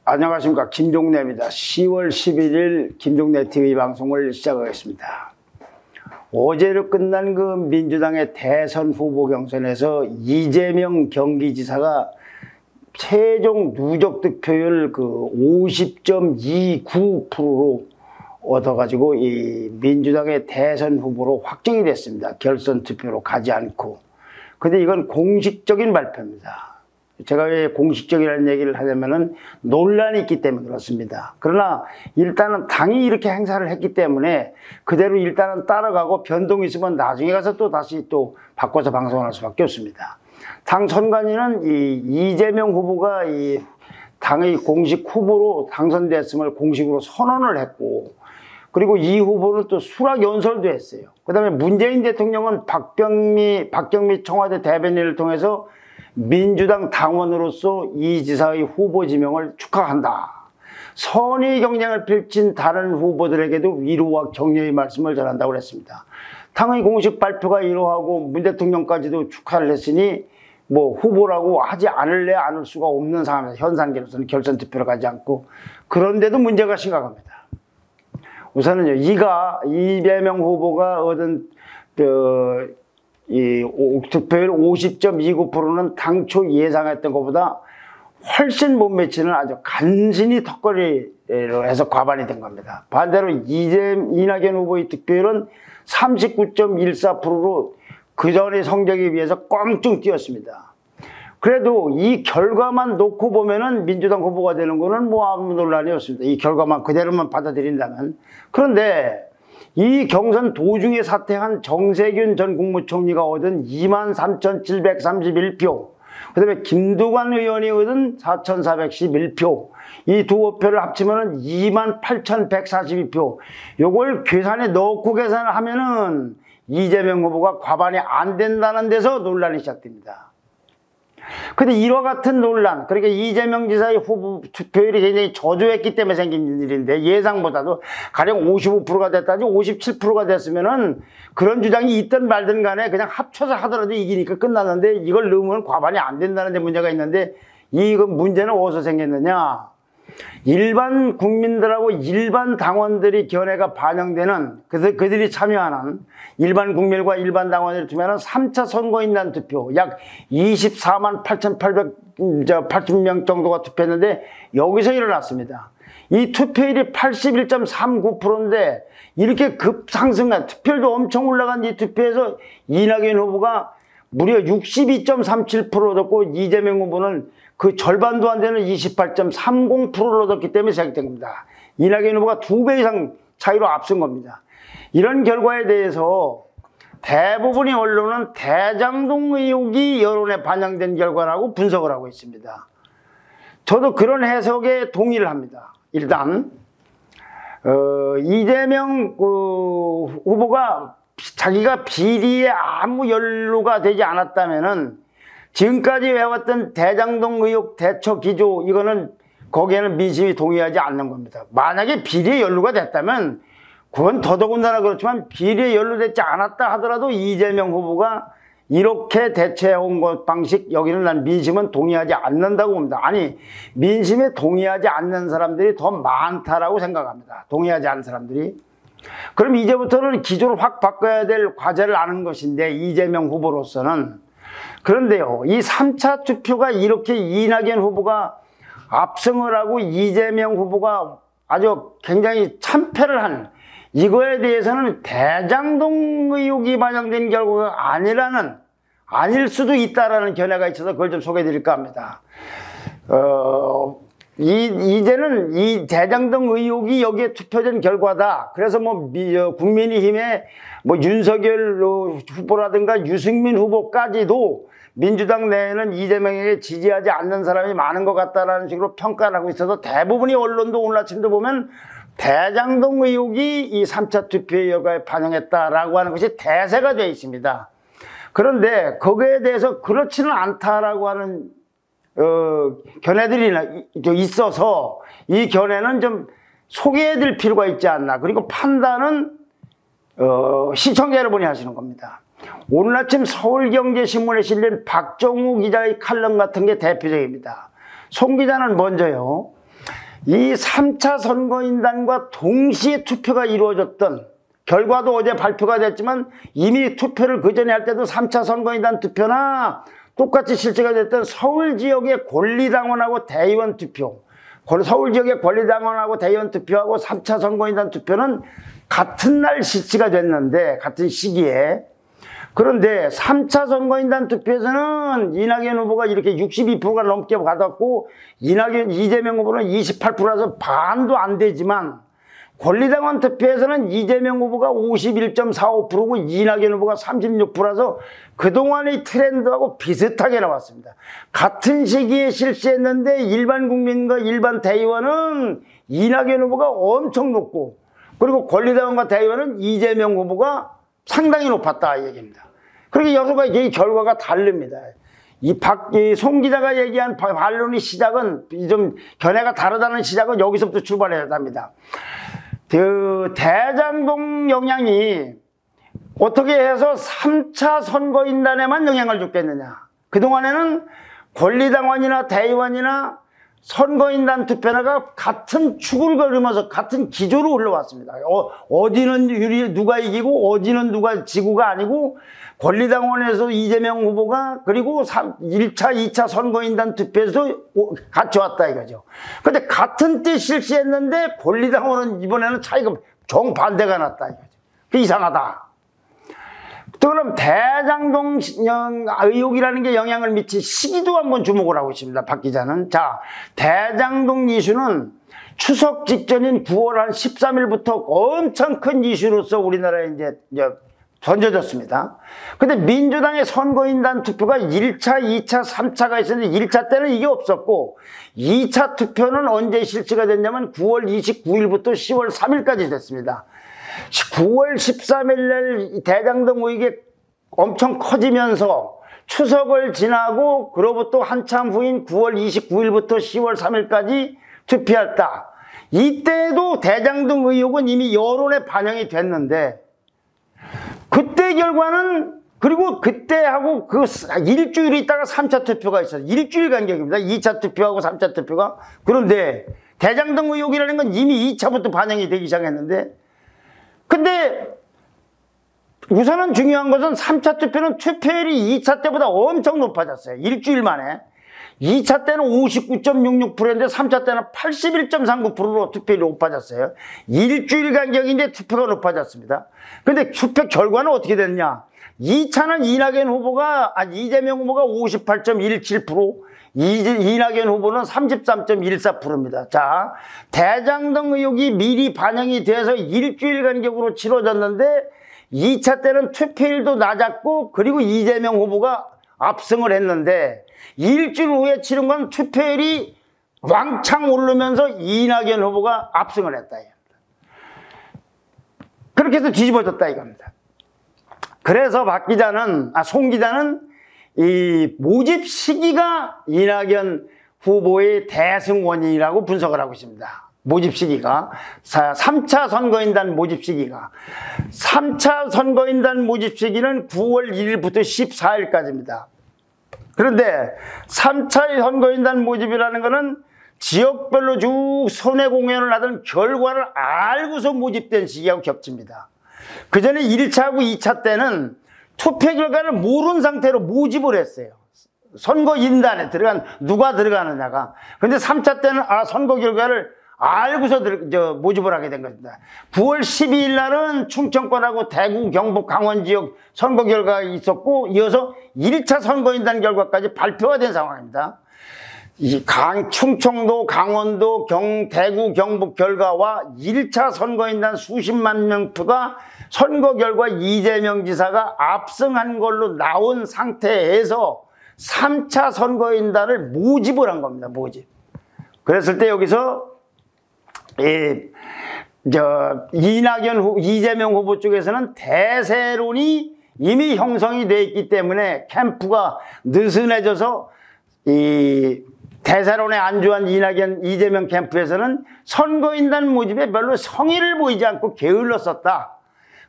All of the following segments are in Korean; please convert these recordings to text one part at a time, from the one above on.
안녕하십니까, 김종래입니다. 10월 11일 김종래 TV 방송을 시작하겠습니다. 어제로 끝난 그 민주당의 대선 후보 경선에서 이재명 경기지사가 최종 누적 득표율 그 50.29%로 얻어가지고 이 민주당의 대선 후보로 확정이 됐습니다. 결선 투표로 가지 않고. 근데 이건 공식적인 발표입니다. 제가 왜 공식적이라는 얘기를 하려면은 논란이 있기 때문에 그렇습니다. 그러나 일단은 당이 이렇게 행사를 했기 때문에 그대로 일단은 따라가고 변동이 있으면 나중에 가서 또 다시 또 바꿔서 방송할 수밖에 없습니다. 당 선관위는 이재명 후보가 이 당의 공식 후보로 당선됐음을 공식으로 선언을 했고, 그리고 이 후보는 또 수락 연설도 했어요. 그 다음에 문재인 대통령은 박경미 청와대 대변인을 통해서 민주당 당원으로서 이 지사의 후보 지명을 축하한다. 선의 경쟁을 펼친 다른 후보들에게도 위로와 격려의 말씀을 전한다고 했습니다. 당의 공식 발표가 이러하고 문 대통령까지도 축하를 했으니 뭐 후보라고 하지 않을 수가 없는 상황에서 현상계로서는 결선 투표를 가지 않고, 그런데도 문제가 심각합니다. 우선은요, 이재명 후보가 얻은 이 득표율 50.29%는 당초 예상했던 것보다 훨씬 못 미치는 아주 간신히 턱걸이로 해서 과반이 된 겁니다. 반대로 이낙연 후보의 득표율은 39.14%로 그전의 성적에 비해서 껑충 뛰었습니다. 그래도 이 결과만 놓고 보면은 민주당 후보가 되는 거는 뭐 아무 논란이 없습니다. 이 결과만 그대로만 받아들인다면. 그런데 이 경선 도중에 사퇴한 정세균 전 국무총리가 얻은 23,731표, 그 다음에 김두관 의원이 얻은 4,411표, 이 두 후보표를 합치면 28,142표, 요걸 계산에 넣고 계산을 하면은 이재명 후보가 과반이 안 된다는 데서 논란이 시작됩니다. 근데 이와 같은 논란, 그러니까 이재명 지사의 후보 투표율이 굉장히 저조했기 때문에 생긴 일인데, 예상보다도 가령 55%가 됐다지 57%가 됐으면은 그런 주장이 있든 말든 간에 그냥 합쳐서 하더라도 이기니까 끝났는데, 이걸 넣으면 과반이 안 된다는 데 문제가 있는데, 이 문제는 어디서 생겼느냐? 일반 국민들하고 일반 당원들이 견해가 반영되는, 그래서 그들이 참여하는 일반 국민과 일반 당원들이 투표하는 3차 선거인단 투표, 약 24만 8,880명 정도가 투표했는데 여기서 일어났습니다. 이 투표율이 81.39%인데 이렇게 급상승한, 투표율도 엄청 올라간 이 투표에서 이낙연 후보가 무려 62.37%를 얻었고, 이재명 후보는 그 절반도 안 되는 28.30%를 얻었기 때문에 시작된 겁니다. 이낙연 후보가 2배 이상 차이로 앞선 겁니다. 이런 결과에 대해서 대부분의 언론은 대장동 의혹이 여론에 반영된 결과라고 분석을 하고 있습니다. 저도 그런 해석에 동의를 합니다. 일단 이재명 후보가 자기가 비리에 아무 연루가 되지 않았다면은 지금까지 해왔던 대장동 의혹 대처 기조, 이거는 거기에는 민심이 동의하지 않는 겁니다. 만약에 비리에 연루가 됐다면 그건 더더군다나 그렇지만, 비리에 연루되지 않았다 하더라도 이재명 후보가 이렇게 대처해온 것 방식, 여기는 난 민심은 동의하지 않는다고 봅니다. 아니, 민심에 동의하지 않는 사람들이 더 많다라고 생각합니다. 동의하지 않는 사람들이. 그럼 이제부터는 기조를 확 바꿔야 될 과제를 아는 것인데, 이재명 후보로서는. 그런데요, 이 3차 투표가 이렇게 이낙연 후보가 압승을 하고 이재명 후보가 아주 굉장히 참패를 한, 이거에 대해서는 대장동 의혹이 반영된 결과가 아닐 수도 있다라는 견해가 있어서 그걸 좀 소개해 드릴까 합니다. 이제는 이 대장동 의혹이 여기에 투표된 결과다. 그래서 뭐 국민의힘의 뭐 윤석열 후보라든가 유승민 후보까지도 민주당 내에는 이재명에게 지지하지 않는 사람이 많은 것 같다라는 식으로 평가를 하고 있어서, 대부분의 언론도 오늘 아침도 보면 대장동 의혹이 이 3차 투표의 결과에 반영했다라고 하는 것이 대세가 되어 있습니다. 그런데 거기에 대해서 그렇지는 않다라고 하는 견해들이 있어서 이 견해는 좀 소개해드릴 필요가 있지 않나. 그리고 판단은 시청자 여러분이 하시는 겁니다. 오늘 아침 서울경제신문에 실린 박정우 기자의 칼럼 같은 게 대표적입니다. 송 기자는 먼저요, 이 3차 선거인단과 동시에 투표가 이루어졌던, 결과도 어제 발표가 됐지만 이미 투표를 그 전에 할 때도 3차 선거인단 투표나 똑같이 실시가 됐던 서울 지역의 권리당원하고 대의원 투표, 서울 지역의 권리당원하고 대의원 투표하고 3차 선거인단 투표는 같은 날 실시가 됐는데, 같은 시기에. 그런데 3차 선거인단 투표에서는 이낙연 후보가 이렇게 62%가 넘게 받았고 이재명 후보는 28%라서 반도 안 되지만, 권리당원 투표에서는 이재명 후보가 51.45%고 이낙연 후보가 36%라서 그동안의 트렌드하고 비슷하게 나왔습니다. 같은 시기에 실시했는데 일반 국민과 일반 대의원은 이낙연 후보가 엄청 높고, 그리고 권리당원과 대의원은 이재명 후보가 상당히 높았다 이 얘기입니다. 그렇게 여러 가지 결과가 다릅니다. 송 기자가 얘기한 반론의 시작은, 좀 견해가 다르다는 시작은 여기서부터 출발해야 합니다. 대장동 영향이 어떻게 해서 3차 선거인단에만 영향을 줬겠느냐. 그동안에는 권리당원이나 대의원이나 선거인단 투표가 같은 축을 걸으면서 같은 기조로 흘러왔습니다. 어디는 누가 이기고 어디는 누가 지고가 아니고, 권리당원에서 이재명 후보가, 그리고 1차, 2차 선거인단 투표에서도 같이 왔다 이거죠. 근데 같은 때 실시했는데 권리당원은 이번에는 차이가 정반대가 났다 이거죠. 그 이상하다. 또 그럼 대장동 의혹이라는 게 영향을 미친 시기도 한번 주목을 하고 있습니다. 박 기자는. 자, 대장동 이슈는 추석 직전인 9월 한 13일부터 엄청 큰 이슈로서 우리나라에 이제 던져졌습니다. 근데 민주당의 선거인단 투표가 1차, 2차, 3차가 있었는데 1차 때는 이게 없었고 2차 투표는 언제 실시가 됐냐면 9월 29일부터 10월 3일까지 됐습니다. 9월 13일 날 대장동 의혹이 엄청 커지면서 추석을 지나고 그로부터 한참 후인 9월 29일부터 10월 3일까지 투표했다. 이때도 대장동 의혹은 이미 여론에 반영이 됐는데, 그때 결과는, 그리고 그때하고 그 일주일 있다가 3차 투표가 있어요. 일주일 간격입니다. 2차 투표하고 3차 투표가. 그런데 대장동 의혹이라는 건 이미 2차부터 반영이 되기 시작했는데, 근데 우선은 중요한 것은 3차 투표는 투표율이 2차 때보다 엄청 높아졌어요. 일주일 만에. 2차 때는 59.66%인데 3차 때는 81.39%로 투표율이 높아졌어요. 일주일 간격인데 투표가 높아졌습니다. 그런데 투표 결과는 어떻게 됐냐? 2차는 이재명 후보가 58.17%, 이낙연 후보는 33.14%입니다. 자, 대장동 의혹이 미리 반영이 돼서 일주일 간격으로 치러졌는데 2차 때는 투표율도 낮았고, 그리고 이재명 후보가 압승을 했는데, 일주일 후에 치른 건 투표율이 왕창 오르면서 이낙연 후보가 압승을 했다. 그렇게 해서 뒤집어졌다 이겁니다. 그래서 송 기자는 이 모집 시기가 이낙연 후보의 대승 원인이라고 분석을 하고 있습니다. 모집 시기가 3차 선거인단 모집 시기가 3차 선거인단 모집 시기는 9월 1일부터 14일까지입니다. 그런데 3차 선거인단 모집이라는 것은 지역별로 쭉 선회 공연을 하던 결과를 알고서 모집된 시기하고 겹칩니다. 그 전에 1차하고 2차 때는 투표 결과를 모르는 상태로 모집을 했어요. 선거인단에 누가 들어가느냐가. 근데 3차 때는 선거 결과를 알고서 모집을 하게 된 겁니다. 9월 12일 날은 충청권하고 대구, 경북, 강원 지역 선거 결과가 있었고, 이어서 1차 선거인단 결과까지 발표가 된 상황입니다. 충청도, 강원도, 대구, 경북 결과와 1차 선거인단 수십만 명 표가 선거 결과 이재명 지사가 압승한 걸로 나온 상태에서 3차 선거인단을 모집을 한 겁니다. 모집. 그랬을 때 여기서 이재명 후보 쪽에서는 대세론이 이미 형성이 되어 있기 때문에 캠프가 느슨해져서 이 대세론에 안주한 이낙연, 이재명 캠프에서는 선거인단 모집에 별로 성의를 보이지 않고 게을렀었다.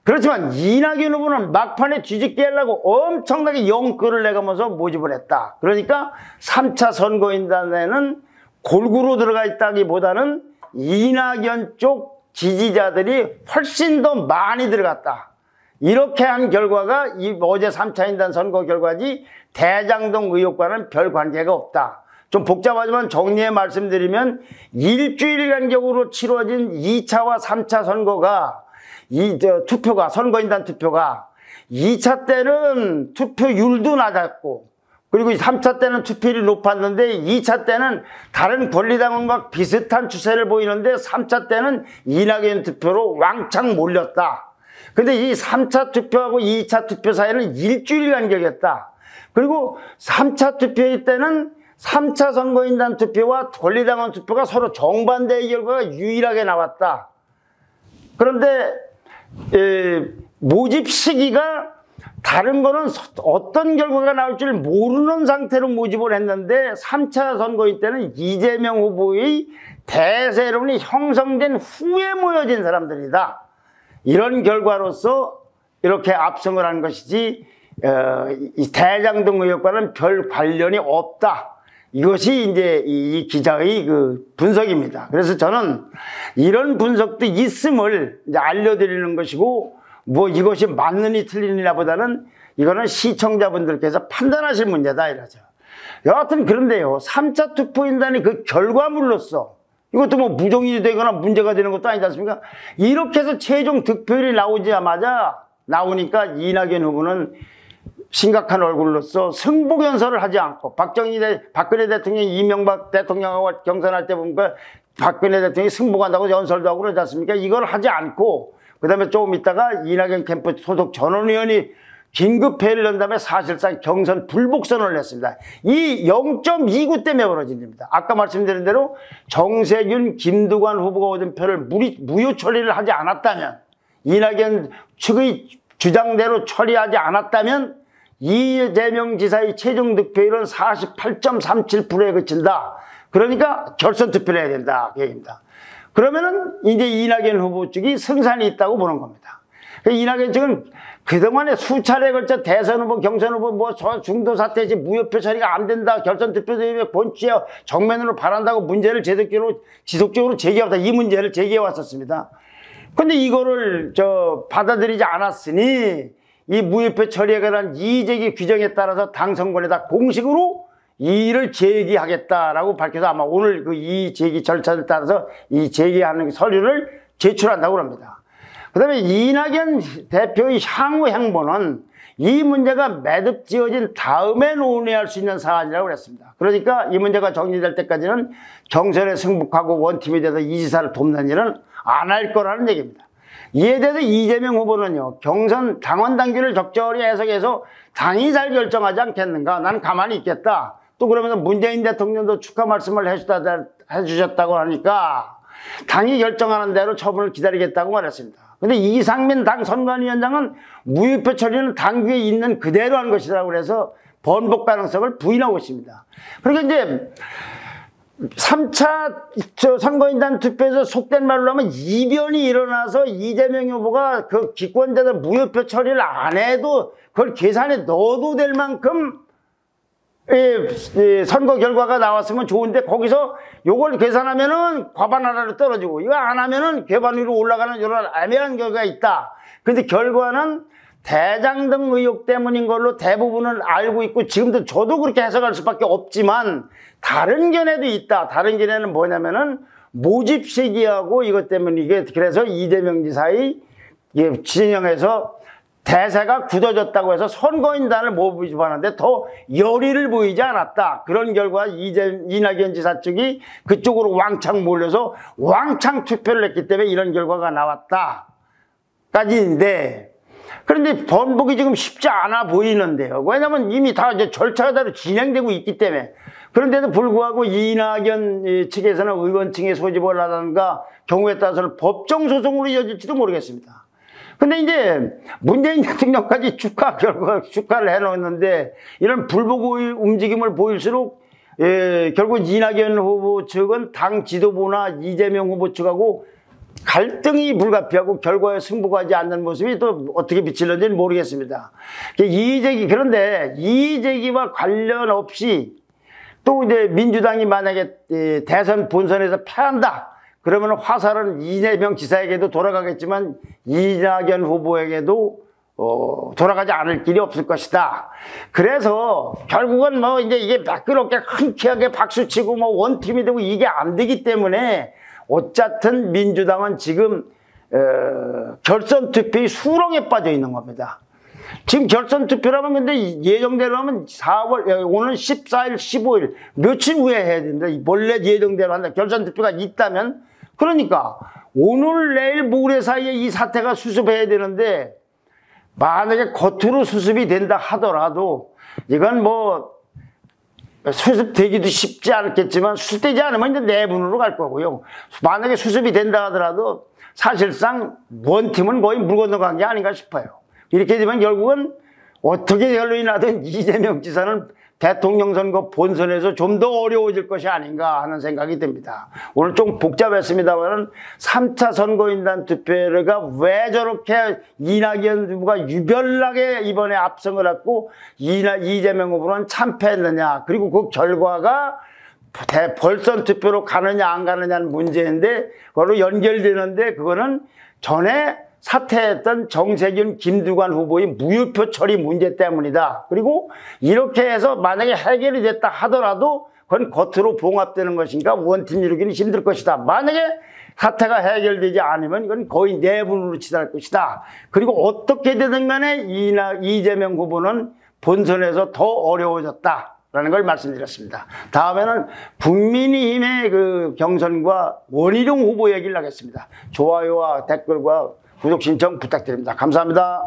그렇지만 이낙연 후보는 막판에 뒤집게 하려고 엄청나게 영끌을 내가면서 모집을 했다. 그러니까 3차 선거인단에는 골고루 들어가 있다기보다는 이낙연 쪽 지지자들이 훨씬 더 많이 들어갔다. 이렇게 한 결과가 어제 3차 인단 선거 결과지 대장동 의혹과는 별 관계가 없다. 좀 복잡하지만 정리해 말씀드리면 일주일 간격으로 치러진 2차와 3차 선거가 투표가 선거인단 투표가 2차 때는 투표율도 낮았고 그리고 3차 때는 투표율이 높았는데 2차 때는 다른 권리당원과 비슷한 추세를 보이는데 3차 때는 이낙연 투표로 왕창 몰렸다. 근데 이 3차 투표하고 2차 투표 사이는 일주일 간격이었다. 그리고 3차 투표일 때는 3차 선거인단 투표와 권리당원 투표가 서로 정반대의 결과가 유일하게 나왔다. 그런데 모집 시기가 다른 거는 어떤 결과가 나올 줄 모르는 상태로 모집을 했는데 3차 선거인 때는 이재명 후보의 대세론이 형성된 후에 모여진 사람들이다. 이런 결과로서 이렇게 압승을 한 것이지 이 대장동 의혹과는 별 관련이 없다. 이것이 이제 이 기자의 그 분석입니다. 그래서 저는 이런 분석도 있음을 이제 알려드리는 것이고, 뭐 이것이 맞느니 틀리느냐 보다는 이거는 시청자분들께서 판단하실 문제다 이러죠. 여하튼 그런데요, 3차 투표인단이 그 결과물로서 이것도 뭐 부정이 되거나 문제가 되는 것도 아니지 않습니까? 이렇게 해서 최종 득표율이 나오니까 이낙연 후보는 심각한 얼굴로서 승복연설을 하지 않고 박근혜 대통령이 이명박 대통령하고 경선할 때 보니까 박근혜 대통령이 승복한다고 연설도 하고 그러지 않습니까? 이걸 하지 않고 그 다음에 조금 있다가 이낙연 캠프 소속 전원의원이 긴급회의를 연 다음에 사실상 경선 불복선언을 했습니다. 이 0.29 때문에 벌어진 일입니다. 아까 말씀드린 대로 정세균, 김두관 후보가 얻은 표를 무효 처리를 하지 않았다면, 이낙연 측의 주장대로 처리하지 않았다면 이재명 지사의 최종 득표율은 48.37%에 그친다. 그러니까 결선 투표를 해야 된다. 그 얘기입니다. 그러면은 이제 이낙연 후보 측이 승산이 있다고 보는 겁니다. 이낙연 측은 그동안에 수차례에 걸쳐 대선 후보, 경선 후보, 뭐 중도 사태지 무효표 처리가 안 된다. 결선 투표 대회 본취에 정면으로 바란다고 문제를 지속적으로 제기해왔다. 이 문제를 제기해왔었습니다. 근데 이거를 받아들이지 않았으니 이 무효표 처리에 관한 이의제기 규정에 따라서 당선권에다 공식으로 이의를 제기하겠다라고 밝혀서 아마 오늘 그 이의제기 절차를 따라서 이 제기하는 서류를 제출한다고 합니다. 그 다음에 이낙연 대표의 향후 행보는 이 문제가 매듭 지어진 다음에 논의할 수 있는 사안이라고 했습니다. 그러니까 이 문제가 정리될 때까지는 경선에 승복하고 원팀이 돼서 이 지사를 돕는 일은 안 할 거라는 얘기입니다. 이에 대해서 이재명 후보는요, 경선 당원 당규를 적절히 해석해서 당이 잘 결정하지 않겠는가? 난 가만히 있겠다. 또 그러면서 문재인 대통령도 축하 말씀을 해주셨다고 하니까 당이 결정하는 대로 처분을 기다리겠다고 말했습니다. 근데 이상민 당 선관위원장은 무효표 처리는 당규에 있는 그대로 한 것이라고 해서 번복 가능성을 부인하고 있습니다. 그러니까 이제 3차 선거인단 투표에서 속된 말로 하면 이변이 일어나서 이재명 후보가 그 기권자들 무효표 처리를 안 해도 그걸 계산에 넣어도 될 만큼 선거 결과가 나왔으면 좋은데 거기서 요걸 계산하면은 과반 하나로 떨어지고 이거 안 하면은 과반 위로 올라가는 이런 애매한 결과가 있다. 근데 결과는 대장동 의혹 때문인 걸로 대부분은 알고 있고 지금도 저도 그렇게 해석할 수밖에 없지만 다른 견해도 있다. 다른 견해는 뭐냐면은 모집 시기하고 이것 때문에 이게 그래서 이재명 지사의 진영에서 대세가 굳어졌다고 해서 선거인단을 모집하는데 더 열의를 보이지 않았다. 그런 결과 이낙연 지사 측이 그쪽으로 왕창 몰려서 왕창 투표를 했기 때문에 이런 결과가 나왔다. 까지인데 그런데 번복이 지금 쉽지 않아 보이는데요. 왜냐하면 이미 다 이제 절차대로 진행되고 있기 때문에. 그런데도 불구하고 이낙연 측에서는 의원층의 소집을 하던가 경우에 따라서는 법정소송으로 이어질지도 모르겠습니다. 근데 이제 문재인 대통령까지 축하를 해놓았는데 이런 불복 움직임을 보일수록 결국 이낙연 후보 측은 당 지도부나 이재명 후보 측하고 갈등이 불가피하고 결과에 승부하지 않는 모습이 또 어떻게 비칠는지는 모르겠습니다. 그런데 이의제기와 관련 없이 또 이제 민주당이 만약에 대선 본선에서 패한다. 그러면 화살은 이재명 지사에게도 돌아가겠지만 이낙연 후보에게도 돌아가지 않을 길이 없을 것이다. 그래서 결국은 뭐 이제 이게 매끄럽게 흔쾌하게 박수치고 뭐 원팀이 되고 이게 안 되기 때문에 어쨌든 민주당은 지금 결선 투표의 수렁에 빠져 있는 겁니다. 지금 결선 투표라면 근데 예정대로 하면 4월, 오늘 14일, 15일 며칠 후에 해야 된다. 원래 예정대로 한다. 결선 투표가 있다면 그러니까 오늘 내일 모레 사이에 이 사태가 수습해야 되는데 만약에 겉으로 수습이 된다 하더라도 이건 뭐 수습되기도 쉽지 않겠지만 수습되지 않으면 이제 내분으로 갈 거고요. 만약에 수습이 된다 하더라도 사실상 원팀은 거의 물 건너간 게 아닌가 싶어요. 이렇게 되면 결국은 어떻게 결론이 나든 이재명 지사는 대통령 선거 본선에서 좀 더 어려워질 것이 아닌가 하는 생각이 듭니다. 오늘 좀 복잡했습니다만 3차 선거인단 투표가 왜 저렇게 이낙연 후보가 유별나게 이번에 압승을 했고 이재명 후보는 참패했느냐, 그리고 그 결과가 벌선 투표로 가느냐 안 가느냐는 문제인데 그걸로 연결되는데 그거는 전에 사퇴했던 정세균, 김두관 후보의 무효표 처리 문제 때문이다. 그리고 이렇게 해서 만약에 해결이 됐다 하더라도 그건 겉으로 봉합되는 것인가 원팀 이루기는 힘들 것이다. 만약에 사태가 해결되지 않으면 이건 거의 내분으로 치달을 것이다. 그리고 어떻게 되든 간에 이재명 후보는 본선에서 더 어려워졌다 라는 걸 말씀드렸습니다. 다음에는 국민의힘의 그 경선과 원희룡 후보 얘기를 하겠습니다. 좋아요와 댓글과 구독 신청 부탁드립니다. 감사합니다.